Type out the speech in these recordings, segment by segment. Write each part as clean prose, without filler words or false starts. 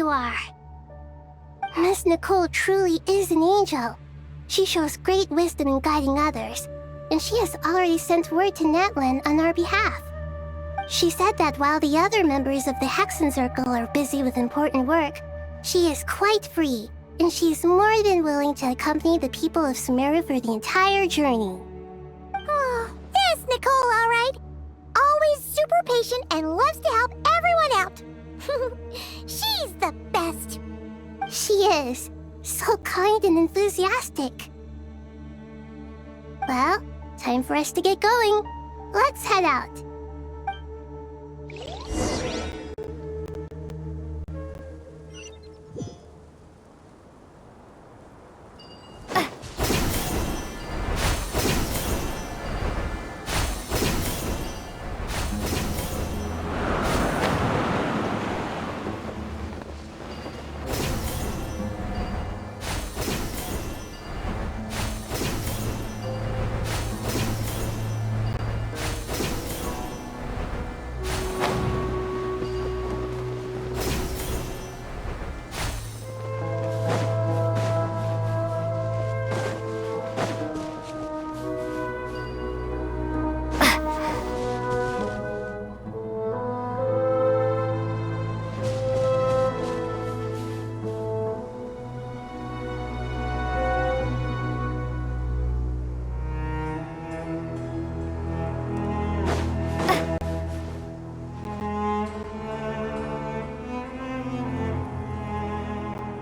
you are. Miss Nicole truly is an angel. She shows great wisdom in guiding others, and she has already sent word to Natlan on our behalf. She said that while the other members of the Hexen Circle are busy with important work, she is quite free, and she is more than willing to accompany the people of Sumeru for the entire journey. Oh, there's Nicole, all right. Always super patient and loves to help everyone out. She's the best. She is. So kind and enthusiastic. Well, time for us to get going. Let's head out.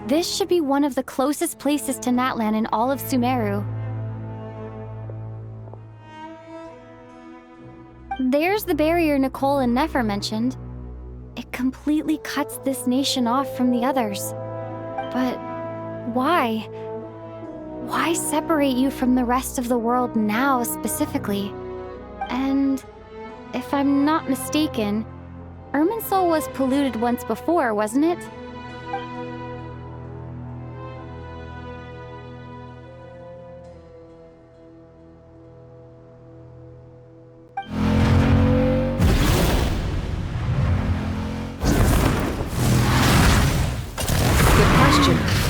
This should be one of the closest places to Natlan in all of Sumeru. There's the barrier Nicole and Nefer mentioned. It completely cuts this nation off from the others. But why? Why separate you from the rest of the world now specifically? And if I'm not mistaken, Irminsul was polluted once before, wasn't it?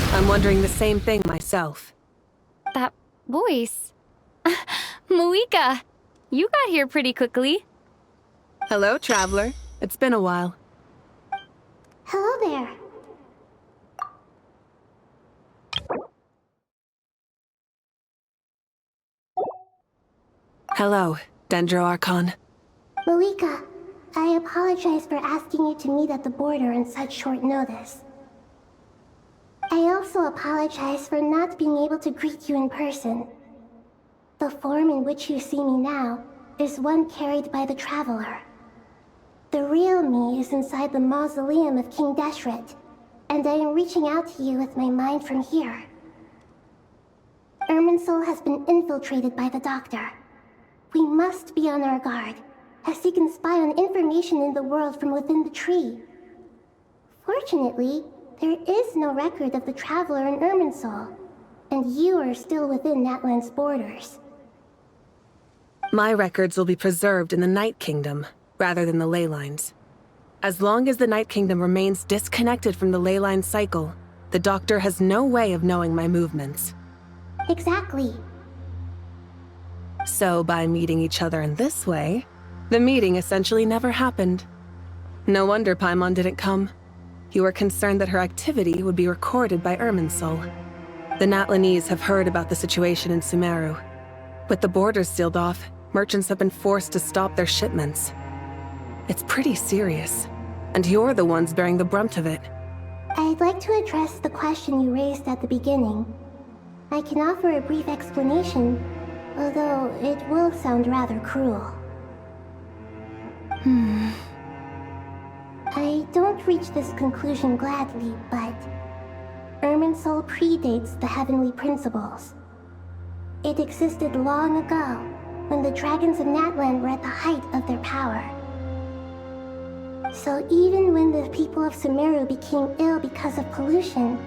I'm wondering the same thing myself. That voice. Moika, you got here pretty quickly. Hello, traveler. It's been a while. Hello there. Hello, Dendro Archon. Moika, I apologize for asking you to meet at the border on such short notice. I also apologize for not being able to greet you in person. The form in which you see me now is one carried by the Traveler. The real me is inside the mausoleum of King Deshret, and I am reaching out to you with my mind from here. Irminsul has been infiltrated by the Doctor. We must be on our guard, as he can spy on information in the world from within the tree. Fortunately, there is no record of the Traveler in Irminsul, and you are still within Natlan's borders. My records will be preserved in the Night Kingdom, rather than the ley lines. As long as the Night Kingdom remains disconnected from the ley line cycle, the Doctor has no way of knowing my movements. Exactly. So by meeting each other in this way, the meeting essentially never happened. No wonder Paimon didn't come. You were concerned that her activity would be recorded by Irminsul. The Natlanese have heard about the situation in Sumeru. With the borders sealed off, merchants have been forced to stop their shipments. It's pretty serious, and you're the ones bearing the brunt of it. I'd like to address the question you raised at the beginning. I can offer a brief explanation, although it will sound rather cruel. I don't reach this conclusion gladly, but Irminsul predates the heavenly principles. It existed long ago, when the dragons of Natlan were at the height of their power. So even when the people of Sumeru became ill because of pollution,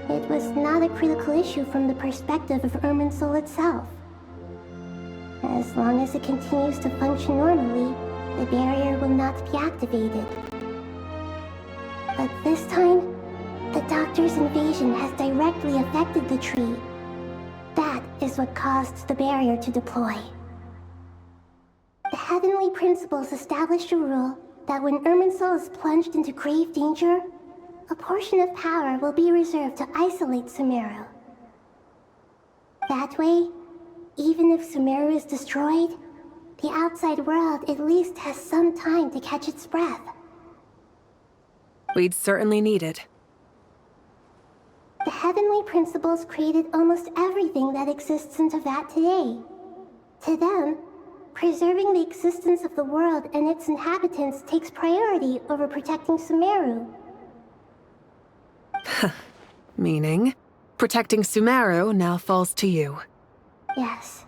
it was not a critical issue from the perspective of Irminsul itself. As long as it continues to function normally, the barrier will not be activated. But this time, Raptor's invasion has directly affected the tree. That is what caused the barrier to deploy. The Heavenly Principles established a rule that when Irminsul is plunged into grave danger, a portion of power will be reserved to isolate Sumeru. That way, even if Sumeru is destroyed, the outside world at least has some time to catch its breath. We'd certainly need it. The Heavenly Principles created almost everything that exists in Teyvat today. To them, preserving the existence of the world and its inhabitants takes priority over protecting Sumeru. Meaning, protecting Sumeru now falls to you. Yes.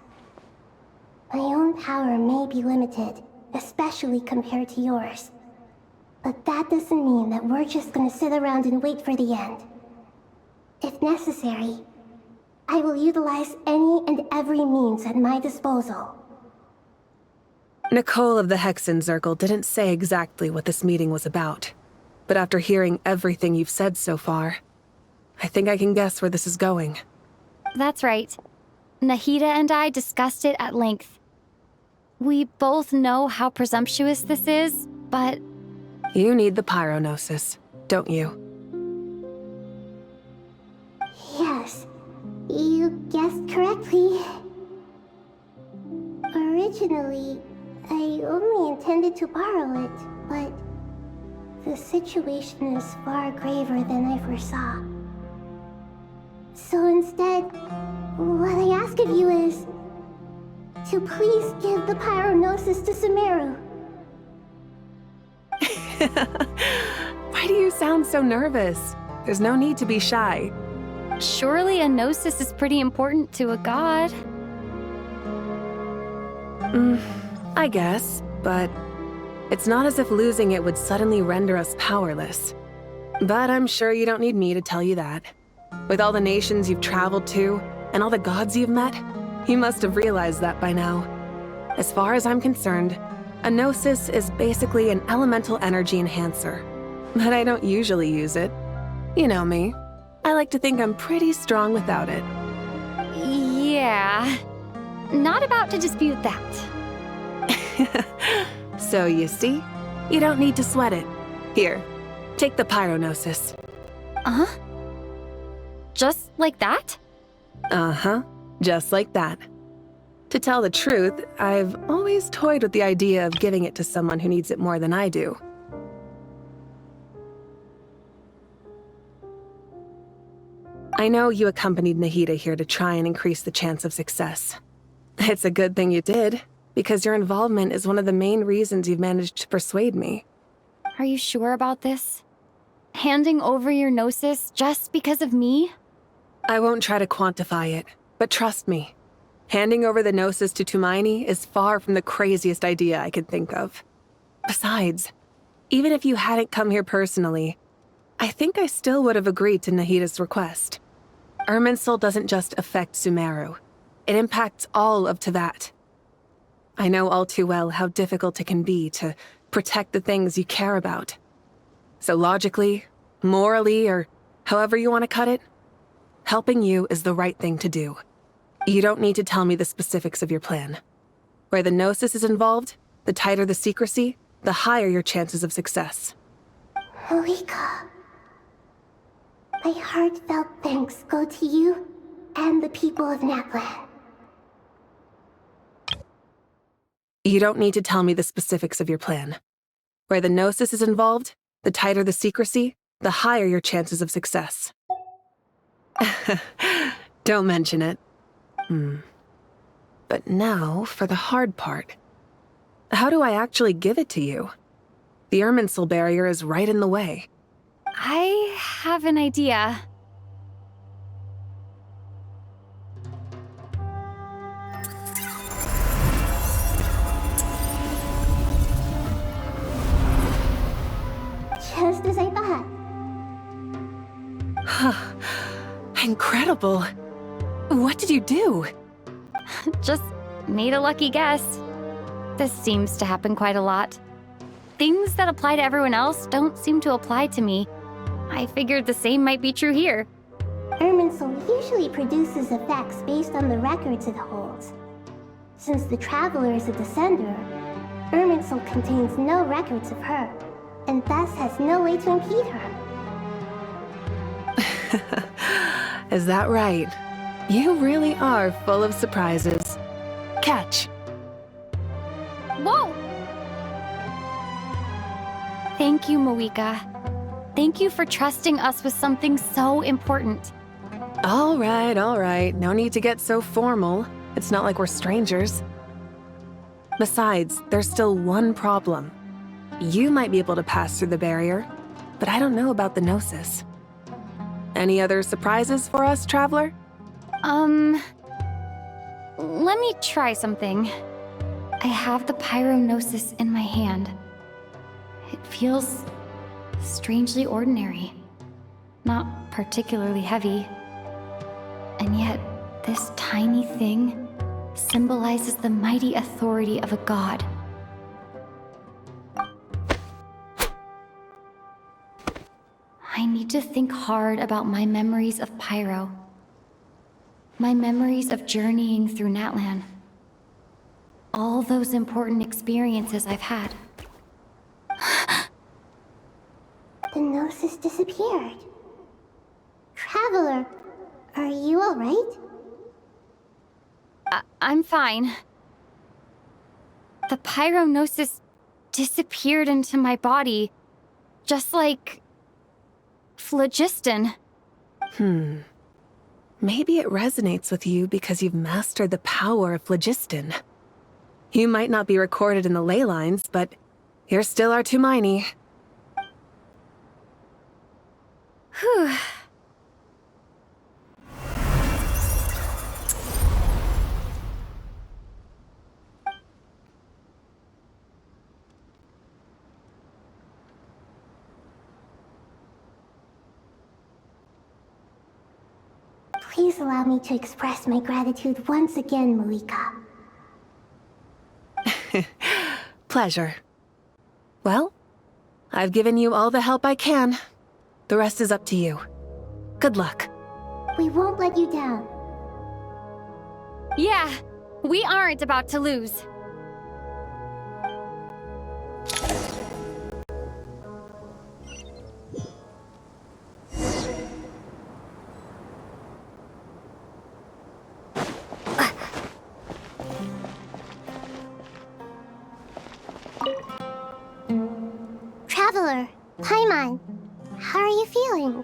My own power may be limited, especially compared to yours. But that doesn't mean that we're just gonna sit around and wait for the end. If necessary, I will utilize any and every means at my disposal. Nicole of the Hexen Circle didn't say exactly what this meeting was about. But after hearing everything you've said so far, I think I can guess where this is going. That's right. Nahida and I discussed it at length. We both know how presumptuous this is, but... You need the Pyronosis, don't you? Yes, you guessed correctly. Originally, I only intended to borrow it, but the situation is far graver than I foresaw. So instead, what I ask of you is to please give the Pyronosis to Sumeru. Why do you sound so nervous? There's no need to be shy. Surely a gnosis is pretty important to a god. I guess, but it's not as if losing it would suddenly render us powerless. But I'm sure you don't need me to tell you that. With all the nations you've traveled to, and all the gods you've met, you must have realized that by now. As far as I'm concerned, a gnosis is basically an elemental energy enhancer. But I don't usually use it. You know me. I like to think I'm pretty strong without it. Yeah. Not about to dispute that. So you see, you don't need to sweat it. Here, take the Pyronosis. Uh-huh? Just like that? Uh-huh, just like that. To tell the truth, I've always toyed with the idea of giving it to someone who needs it more than I do. I know you accompanied Nahida here to try and increase the chance of success. It's a good thing you did, because your involvement is one of the main reasons you've managed to persuade me. Are you sure about this? Handing over your gnosis just because of me? I won't try to quantify it, but trust me. Handing over the gnosis to Tumaini is far from the craziest idea I could think of. Besides, even if you hadn't come here personally, I think I still would have agreed to Nahida's request. Irminsul doesn't just affect Sumeru. It impacts all of Teyvat. I know all too well how difficult it can be to protect the things you care about. So logically, morally, or however you want to cut it, helping you is the right thing to do. You don't need to tell me the specifics of your plan. Where the gnosis is involved, the tighter the secrecy, the higher your chances of success. Malika, my heartfelt thanks go to you and the people of Naplan. You don't need to tell me the specifics of your plan. Where the gnosis is involved, the tighter the secrecy, the higher your chances of success. Don't mention it. But now for the hard part. How do I actually give it to you? The Irminsul barrier is right in the way. I have an idea. Just as I thought. Incredible. What did you do? Just made a lucky guess. This seems to happen quite a lot. Things that apply to everyone else don't seem to apply to me. I figured the same might be true here. Irminsul usually produces effects based on the records it holds. Since the Traveler is a descender, Irminsul contains no records of her, and thus has no way to impede her. Is that right? You really are full of surprises. Catch. Whoa! Thank you, Moika. Thank you for trusting us with something so important. All right. No need to get so formal. It's not like we're strangers. Besides, there's still one problem. You might be able to pass through the barrier, but I don't know about the Gnosis. Any other surprises for us, Traveler? Let me try something. I have the Pyrognosis in my hand. It feels strangely ordinary. Not particularly heavy. And yet, this tiny thing symbolizes the mighty authority of a god. I need to think hard about my memories of Pyro. My memories of journeying through Natlan. All those important experiences I've had. The Gnosis disappeared. Traveler, are you alright? I'm fine. The Pyrognosis disappeared into my body, just like phlogiston. Maybe it resonates with you because you've mastered the power of phlogiston. You might not be recorded in the ley lines, but you're still our Tumini. Whew. Please allow me to express my gratitude once again, Moika. Pleasure. Well, I've given you all the help I can. The rest is up to you. Good luck. We won't let you down. Yeah, we aren't about to lose. Traveler, Paimon, how are you feeling?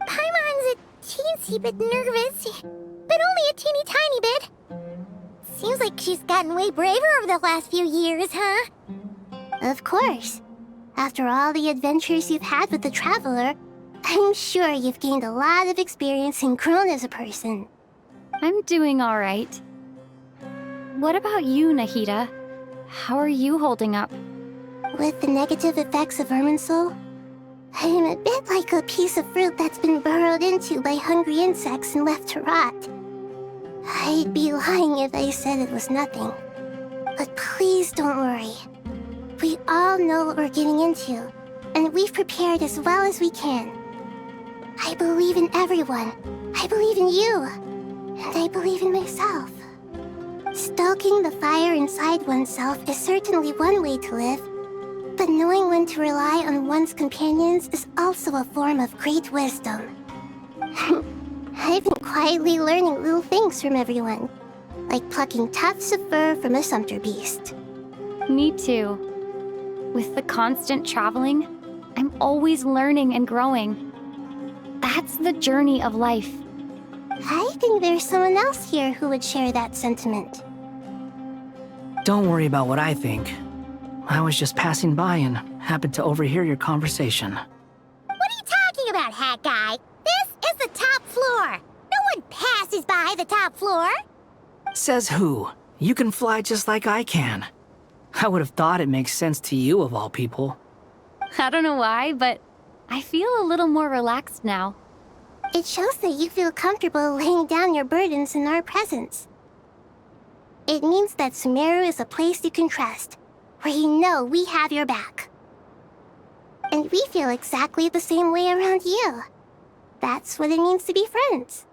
Paimon's a teensy bit nervous, but only a teeny tiny bit. Seems like she's gotten way braver over the last few years, huh? Of course. After all the adventures you've had with the Traveler, I'm sure you've gained a lot of experience and grown as a person. I'm doing all right. What about you, Nahida? How are you holding up? With the negative effects of Irminsul, I'm a bit like a piece of fruit that's been burrowed into by hungry insects and left to rot. I'd be lying if I said it was nothing. But please don't worry. We all know what we're getting into, and we've prepared as well as we can. I believe in everyone. I believe in you. And I believe in myself. Stoking the fire inside oneself is certainly one way to live, but knowing when to rely on one's companions is also a form of great wisdom. I've been quietly learning little things from everyone, like plucking tufts of fur from a sumpter beast. Me too. With the constant traveling, I'm always learning and growing. That's the journey of life. I think there's someone else here who would share that sentiment. Don't worry about what I think. I was just passing by and happened to overhear your conversation. What are you talking about, Hat Guy? This is the top floor. No one passes by the top floor. Says who? You can fly just like I can. I would have thought it makes sense to you of all people. I don't know why, but I feel a little more relaxed now. It shows that you feel comfortable laying down your burdens in our presence. It means that Sumeru is a place you can trust, where you know we have your back. And we feel exactly the same way around you. That's what it means to be friends.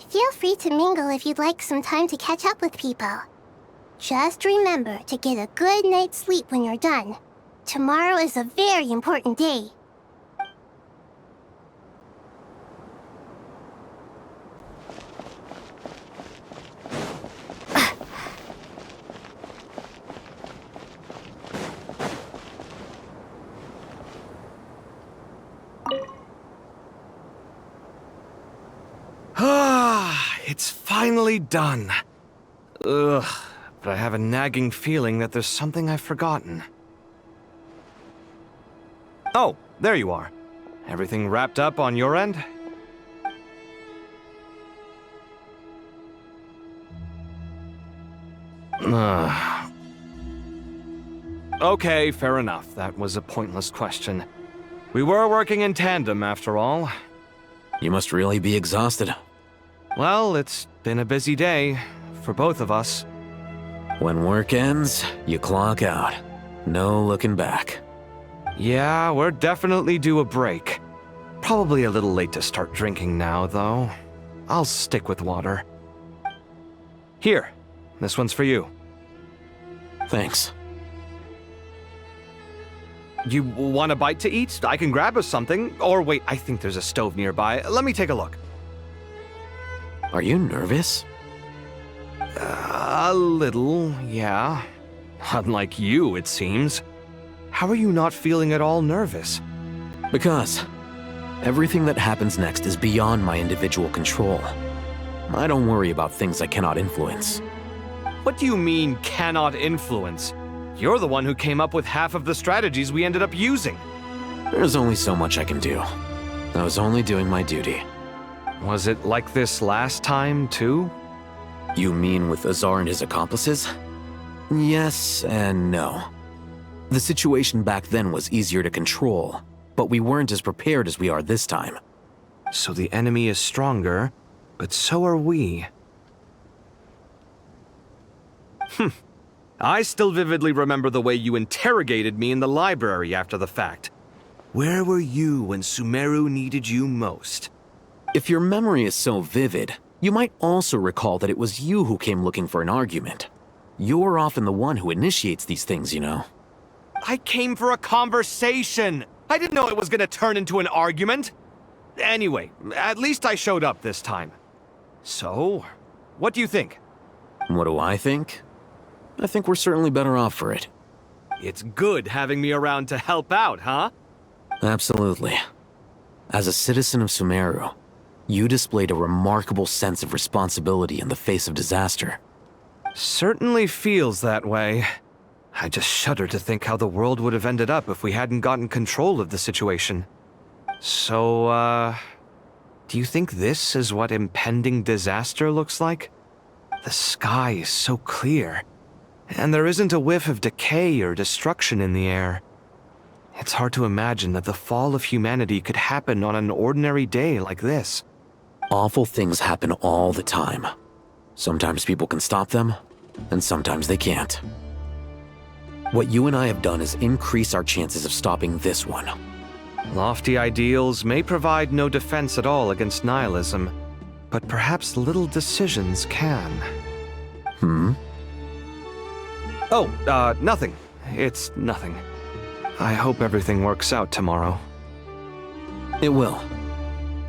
Feel free to mingle if you'd like some time to catch up with people. Just remember to get a good night's sleep when you're done. Tomorrow is a very important day. It's finally done. Ugh, but I have a nagging feeling that there's something I've forgotten. Oh, there you are. Everything wrapped up on your end? Okay, fair enough. That was a pointless question. We were working in tandem, after all. You must really be exhausted. Well, it's been a busy day for both of us. When work ends, you clock out. No looking back. Yeah, we're definitely due a break. Probably a little late to start drinking now, though. I'll stick with water. Here, this one's for you. Thanks. You want a bite to eat? I can grab us something. Or wait, I think there's a stove nearby. Let me take a look. Are you nervous? A little, yeah. Unlike you, it seems. How are you not feeling at all nervous? Because everything that happens next is beyond my individual control. I don't worry about things I cannot influence. What do you mean, cannot influence? You're the one who came up with half of the strategies we ended up using. There's only so much I can do. I was only doing my duty. Was it like this last time, too? You mean with Azar and his accomplices? Yes and no. The situation back then was easier to control, but we weren't as prepared as we are this time. So the enemy is stronger, but so are we. I still vividly remember the way you interrogated me in the library after the fact. Where were you when Sumeru needed you most? If your memory is so vivid, you might also recall that it was you who came looking for an argument. You're often the one who initiates these things, you know. I came for a conversation! I didn't know it was gonna turn into an argument! Anyway, at least I showed up this time. So, what do you think? What do I think? I think we're certainly better off for it. It's good having me around to help out, huh? Absolutely. As a citizen of Sumeru, you displayed a remarkable sense of responsibility in the face of disaster. Certainly feels that way. I just shudder to think how the world would have ended up if we hadn't gotten control of the situation. So, do you think this is what impending disaster looks like? The sky is so clear, and there isn't a whiff of decay or destruction in the air. It's hard to imagine that the fall of humanity could happen on an ordinary day like this. Awful things happen all the time. Sometimes people can stop them, and sometimes they can't. What you and I have done is increase our chances of stopping this one. Lofty ideals may provide no defense at all against nihilism, but perhaps little decisions can. Oh, nothing. It's nothing. I hope everything works out tomorrow. It will.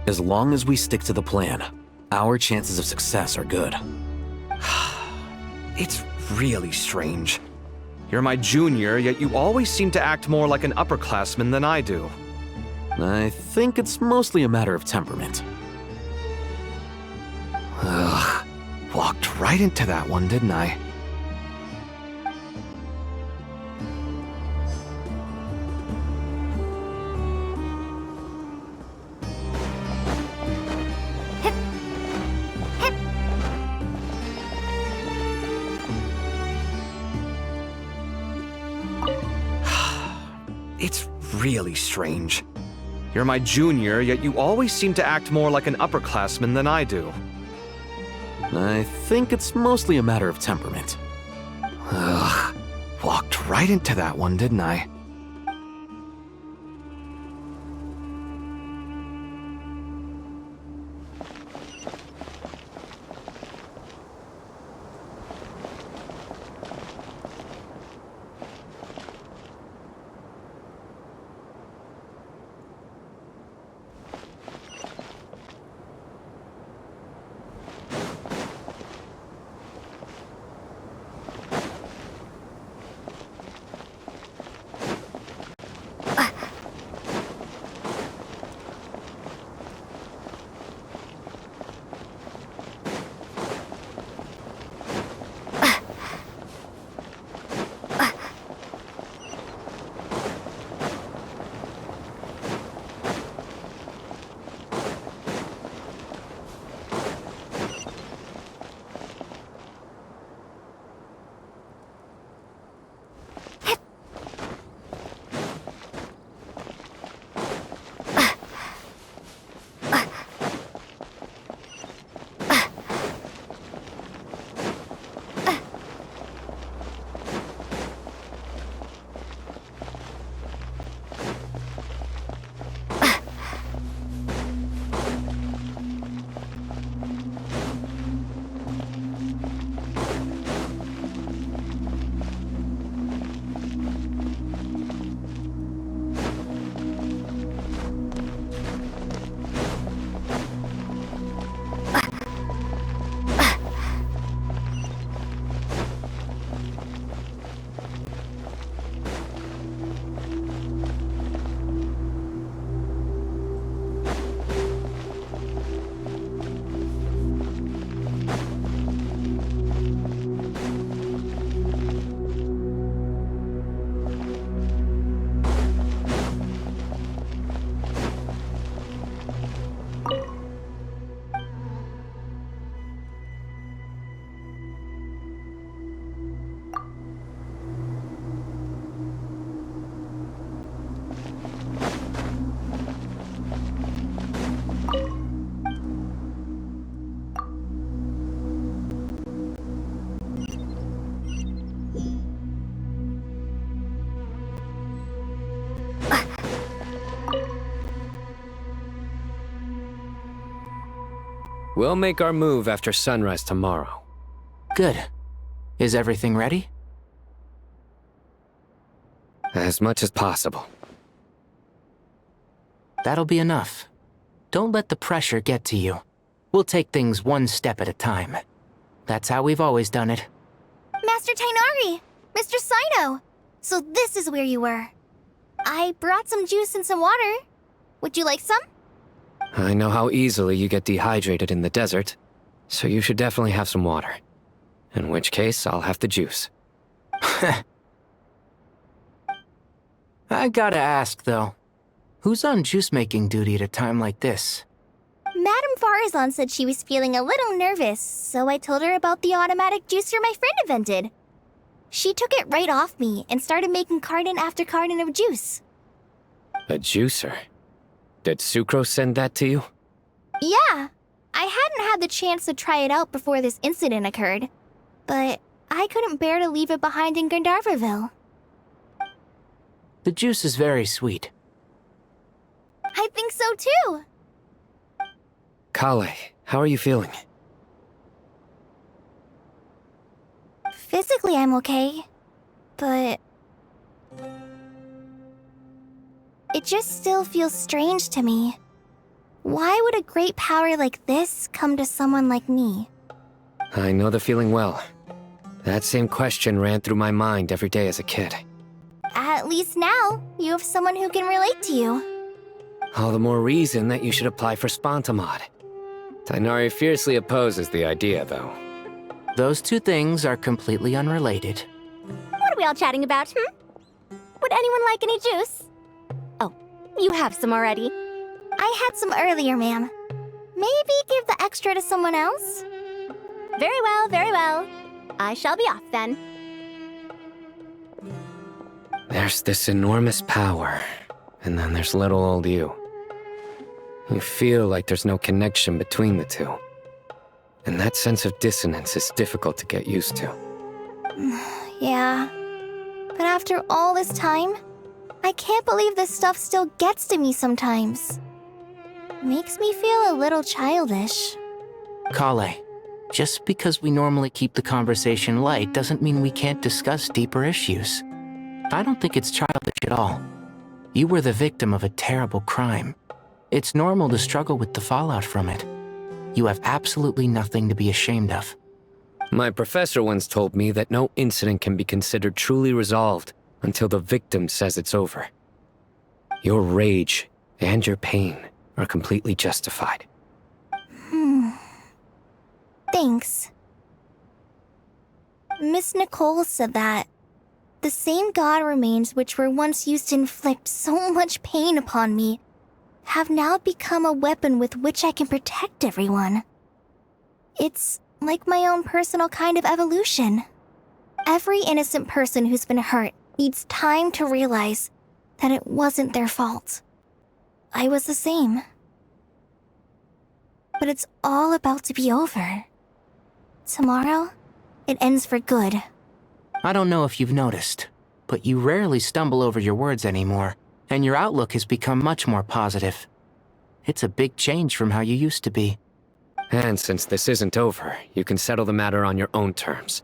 As long as we stick to the plan, our chances of success are good. It's really strange. You're my junior, yet you always seem to act more like an upperclassman than I do. I think it's mostly a matter of temperament. Ugh. Walked right into that one, didn't I? It's really strange. You're my junior, yet you always seem to act more like an upperclassman than I do. I think it's mostly a matter of temperament. Ugh. Walked right into that one, didn't I? We'll make our move after sunrise tomorrow. Good. Is everything ready? As much as possible. That'll be enough. Don't let the pressure get to you. We'll take things one step at a time. That's how we've always done it. Master Tainari! Mr. Sino! So this is where you were. I brought some juice and some water. Would you like some? I know how easily you get dehydrated in the desert, so you should definitely have some water. In which case, I'll have the juice. I gotta ask, though. Who's on juice-making duty at a time like this? Madame Farazan said she was feeling a little nervous, so I told her about the automatic juicer my friend invented. She took it right off me and started making carton after carton of juice. A juicer? Did Sucrose send that to you? Yeah, I hadn't had the chance to try it out before this incident occurred, but I couldn't bear to leave it behind in Gandharvaville. The juice is very sweet. I think so too. Kale, how are you feeling? Physically, I'm okay, but it just still feels strange to me. Why would a great power like this come to someone like me? I know the feeling well. That same question ran through my mind every day as a kid. At least now, you have someone who can relate to you. All the more reason that you should apply for Spontamod. Tainari fiercely opposes the idea, though. Those two things are completely unrelated. What are we all chatting about, Would anyone like any juice? Oh, you have some already. I had some earlier, ma'am. Maybe give the extra to someone else? Very well, very well. I shall be off then. There's this enormous power, and then there's little old you. You feel like there's no connection between the two. And that sense of dissonance is difficult to get used to. Yeah. But after all this time, I can't believe this stuff still gets to me sometimes. Makes me feel a little childish. Kale, just because we normally keep the conversation light doesn't mean we can't discuss deeper issues. I don't think it's childish at all. You were the victim of a terrible crime. It's normal to struggle with the fallout from it. You have absolutely nothing to be ashamed of. My professor once told me that no incident can be considered truly resolved until the victim says it's over. Your rage and your pain are completely justified. Thanks. Miss Nicole said that the same god remains which were once used to inflict so much pain upon me have now become a weapon with which I can protect everyone. It's like my own personal kind of evolution. Every innocent person who's been hurt needs time to realize that it wasn't their fault. I was the same. But it's all about to be over. Tomorrow, it ends for good. I don't know if you've noticed, but you rarely stumble over your words anymore, and your outlook has become much more positive. It's a big change from how you used to be. And since this isn't over, you can settle the matter on your own terms.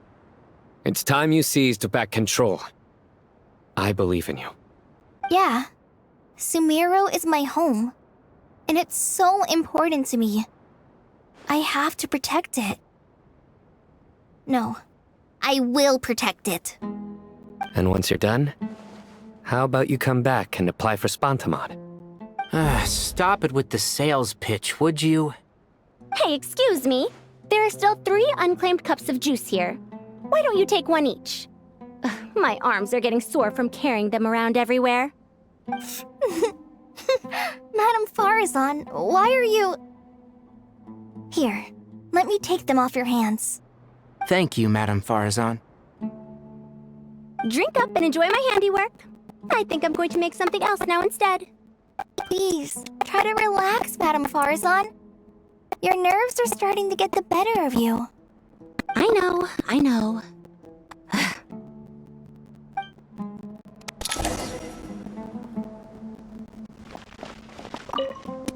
It's time you seized back control. I believe in you. Yeah. Sumiro is my home. And it's so important to me. I have to protect it. No. I will protect it. And once you're done, how about you come back and apply for Spantamod? Stop it with the sales pitch, would you? Hey, excuse me. There are still 3 unclaimed cups of juice here. Why don't you take one each? Ugh, my arms are getting sore from carrying them around everywhere. Madame Farazan, why are you... Here, let me take them off your hands. Thank you, Madame Farazan. Drink up and enjoy my handiwork. I think I'm going to make something else now instead. Please, try to relax, Madame Farazan. Your nerves are starting to get the better of you. I know.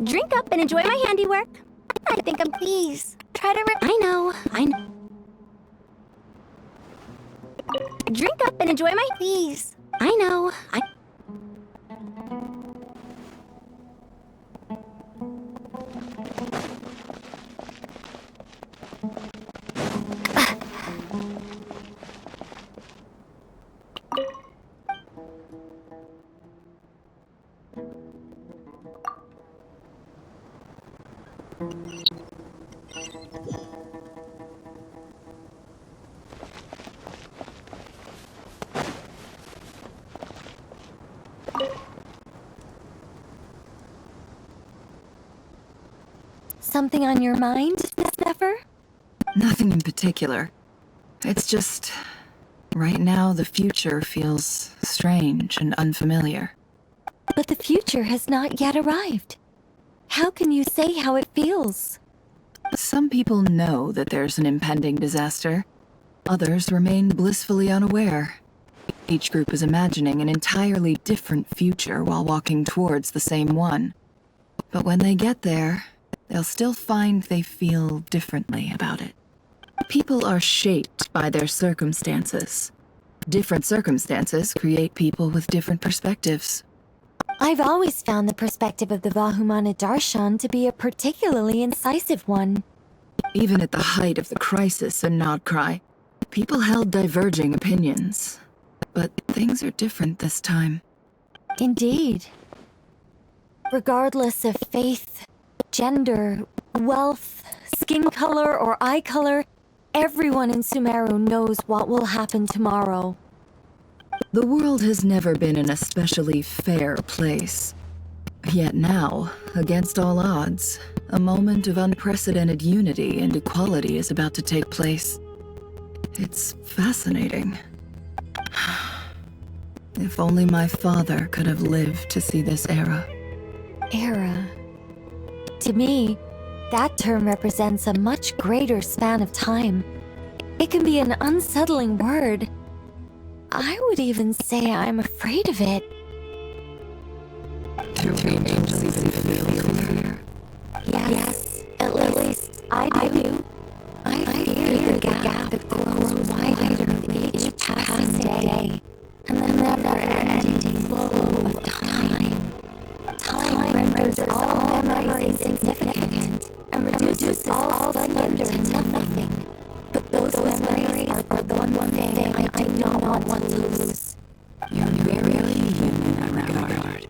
Drink up and enjoy my handiwork. I think I'm... Please, try to I know. Drink up and enjoy my... Please. I know. Something on your mind, Miss Nefer? Nothing in particular. It's just... right now, the future feels strange and unfamiliar. But the future has not yet arrived. How can you say how it feels? Some people know that there's an impending disaster. Others remain blissfully unaware. Each group is imagining an entirely different future while walking towards the same one. But when they get there, they'll still find they feel differently about it. People are shaped by their circumstances. Different circumstances create people with different perspectives. I've always found the perspective of the Vahumana Darshan to be a particularly incisive one. Even at the height of the crisis in Nodcry, people held diverging opinions. But things are different this time. Indeed. Regardless of faith, gender, wealth, skin color, or eye color, everyone in Sumeru knows what will happen tomorrow. The world has never been an especially fair place. Yet now, against all odds, a moment of unprecedented unity and equality is about to take place. It's fascinating. If only my father could have lived to see this era. Era. To me, that term represents a much greater span of time. It can be an unsettling word. I would even say I'm afraid of it. Do angels even feel fear? Yes, at least I do. I fear the gap that grows wider with each passing day, and the never-ending flow of time. Time renders all memories insignificant and reduces all thunder to nothing. But those memories are the one thing I do not want to lose. You're very human in that regard.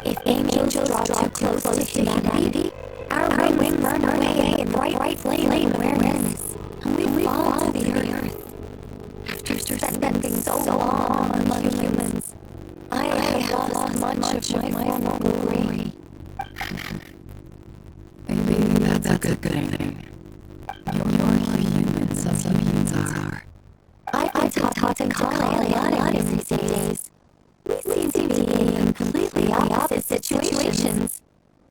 If angels draw too close to humanity, our wings burn away in bright flame awareness, and we fall to the earth. After spending so long among humans, I have lost much of my former glory. Maybe that's a good thing. You're human, some humans are. I've been taught to call a lot these days. We seem to be in completely opposite situations.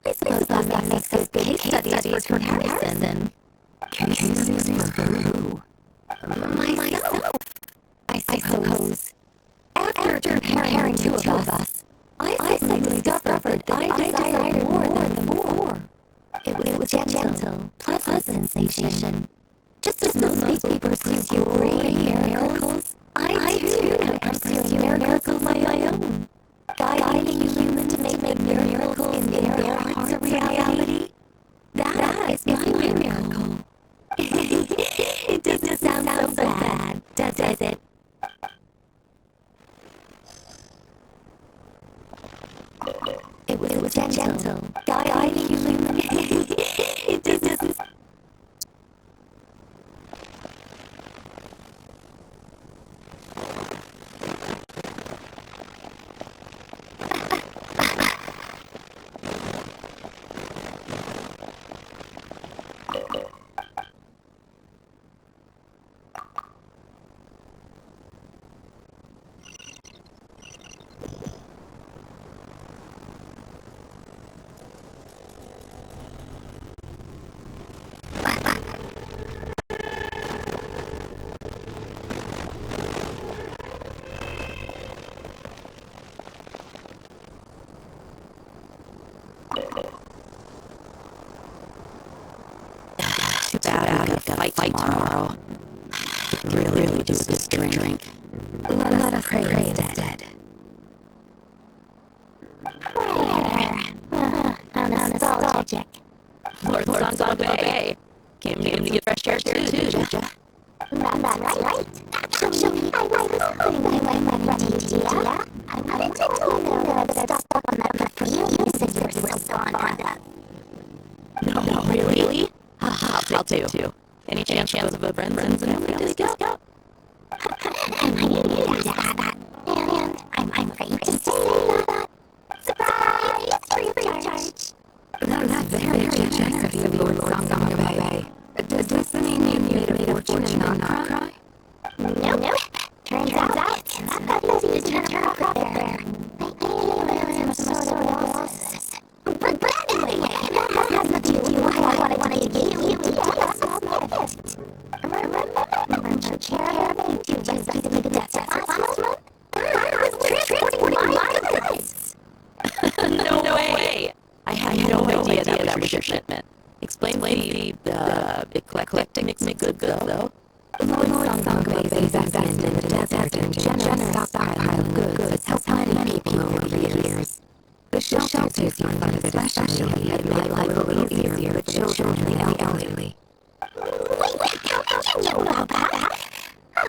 I suppose that makes us good case studies for comparison. Case studies for who? Myself, I suppose. After comparing two of us, I suddenly discovered that I desired more than before. It was a gentle, pleasant sensation. Just as most people pursue great miracles, I too am pursuing miracles of my own. Guiding humans to make miracles in their hearts a reality. That is my miracle. It doesn't sound so bad, does it? It was gentle, guiding humans. It doesn't. Fight tomorrow. Really do this drink. Let us pray instead. Prayer. Nostalgic. Lord Santo Bay. Came to get fresh air too, did ya? That's right. Actually, I was hoping my wife might ready to ya. I wanted to know the stuff on that for you since you're still fond of that. No, really? I'll take two. Any chance of a friends and family discount? I knew you'd ask that. And I'm afraid to say that. Surprise! Free charge. That's very generous of you, Lord Sangamabe. Does this mean you made a fortune in non-cry? Nope. Turns out it's not that easy to turn a profit there. I was sort of lost. But anyway, that has nothing to do with what I wanted to give you. Remember caravan to just be the desert last month? I was transporting my goods. No way! I had no idea that was your shipment. Explain the eclectic mix of goods, though. Lord Sangamabe's investment in the desert and generous stockpile of goods has helped many people over the years. The shelters you funded especially have made life a little easier for children and the elderly. Wait, how did you know about that? Oh,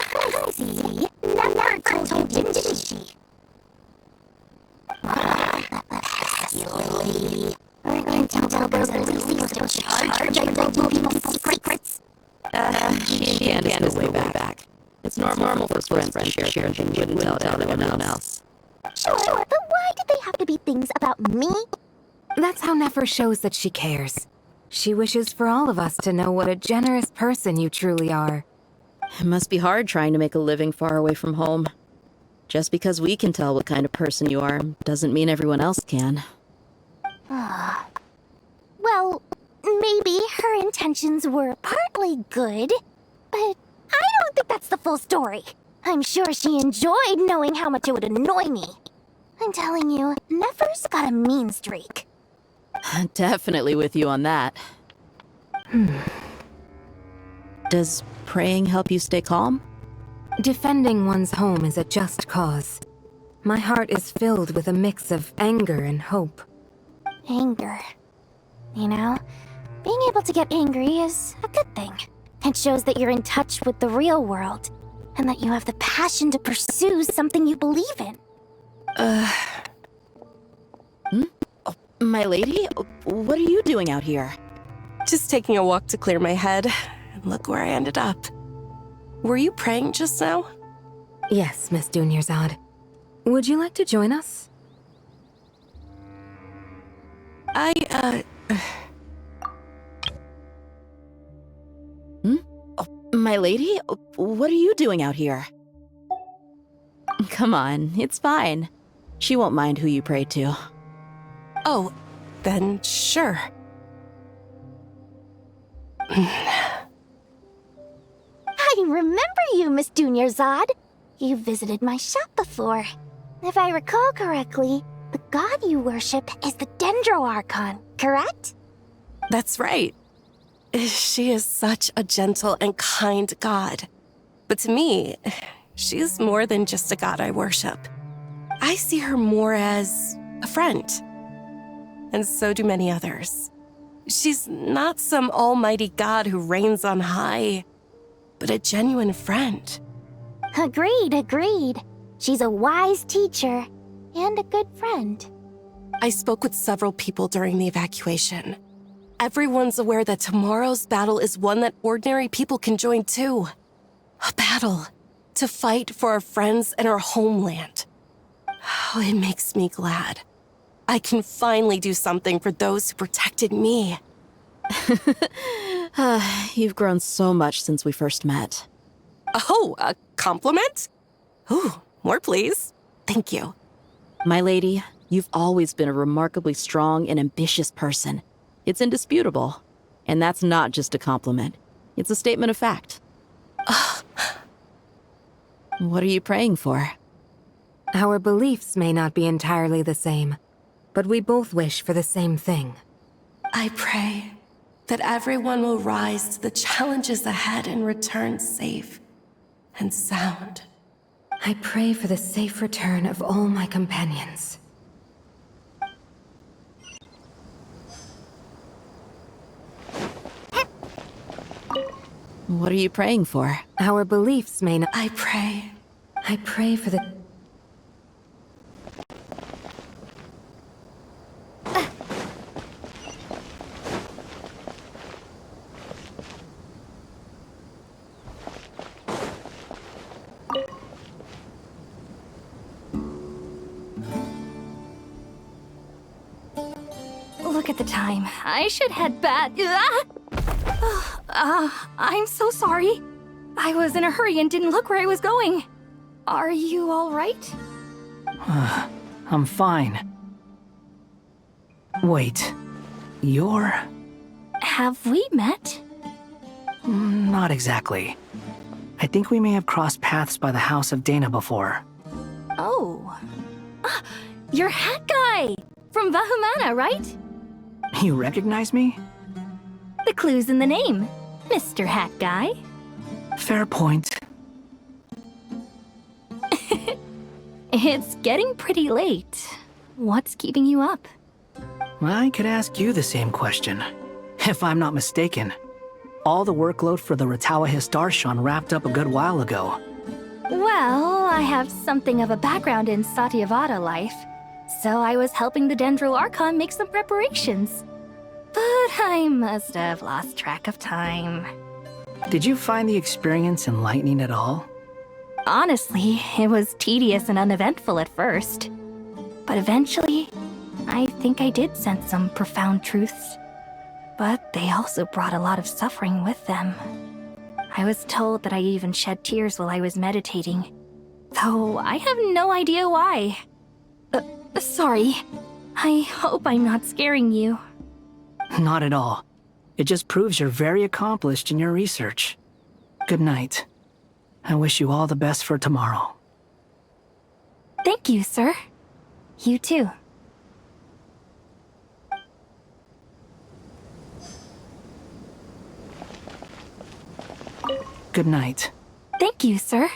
I see. Never told you, didn't she? Pesky. Until there's at least a charge of breaking people's secrets. She and Candace go way back. It's normal for friends to share things you wouldn't tell anyone else. Sure, but why did they have to be things about me? That's how Nefer shows that she cares. She wishes for all of us to know what a generous person you truly are. It must be hard trying to make a living far away from home. Just because we can tell what kind of person you are doesn't mean everyone else can. Well, Well, maybe her intentions were partly good, but I don't think that's the full story. I'm sure she enjoyed knowing how much it would annoy me. I'm telling you, Nefer's got a mean streak. Definitely with you on that. Does praying help you stay calm? Defending one's home is a just cause. My heart is filled with a mix of anger and hope. Anger. You know, being able to get angry is a good thing. It shows that you're in touch with the real world, and that you have the passion to pursue something you believe in. My lady, what are you doing out here? Just taking a walk to clear my head. And look where I ended up. Were you praying just now? Yes, Miss Dunyarzad. Would you like to join us? My lady, what are you doing out here? Come on, it's fine. She won't mind who you pray to. Oh, then sure. I remember you, Miss Dunyarzad. You visited my shop before. If I recall correctly, the god you worship is the Dendroarchon, correct? That's right. She is such a gentle and kind god. But to me, she's more than just a god I worship. I see her more as a friend. And so do many others. She's not some almighty god who reigns on high, but a genuine friend. Agreed. She's a wise teacher and a good friend. I spoke with several people during the evacuation. Everyone's aware that tomorrow's battle is one that ordinary people can join too. A battle to fight for our friends and our homeland. Oh, it makes me glad. I can finally do something for those who protected me. You've grown so much since we first met. Oh, a compliment? Ooh, more please. Thank you. My lady, you've always been a remarkably strong and ambitious person. It's indisputable. And that's not just a compliment. It's a statement of fact. What are you praying for? Our beliefs may not be entirely the same, but we both wish for the same thing. I pray that everyone will rise to the challenges ahead and return safe and sound. I pray for the safe return of all my companions. What are you praying for? Our beliefs may not— I pray for the— Look at the time. I should head back. I'm so sorry. I was in a hurry and didn't look where I was going. Are you all right? I'm fine. Wait, you're... Have we met? Not exactly. I think we may have crossed paths by the house of Dana before. Oh. You're Hat Guy! From Vahumana, right? You recognize me? The clue's in the name. Mr. Hat Guy. Fair point. It's getting pretty late. What's keeping you up? I could ask you the same question. If I'm not mistaken, all the workload for the Ratawa Histarshan wrapped up a good while ago. Well, I have something of a background in Satyavada life, so I was helping the Dendroarchon make some preparations. But I must have lost track of time. Did you find the experience enlightening at all? Honestly, it was tedious and uneventful at first. But eventually, I think I did sense some profound truths. But they also brought a lot of suffering with them. I was told that I even shed tears while I was meditating, though I have no idea why. Sorry. I hope I'm not scaring you. Not at all. It just proves you're very accomplished in your research. Good night. I wish you all the best for tomorrow. Thank you, sir. You too. Good night. Thank you, sir.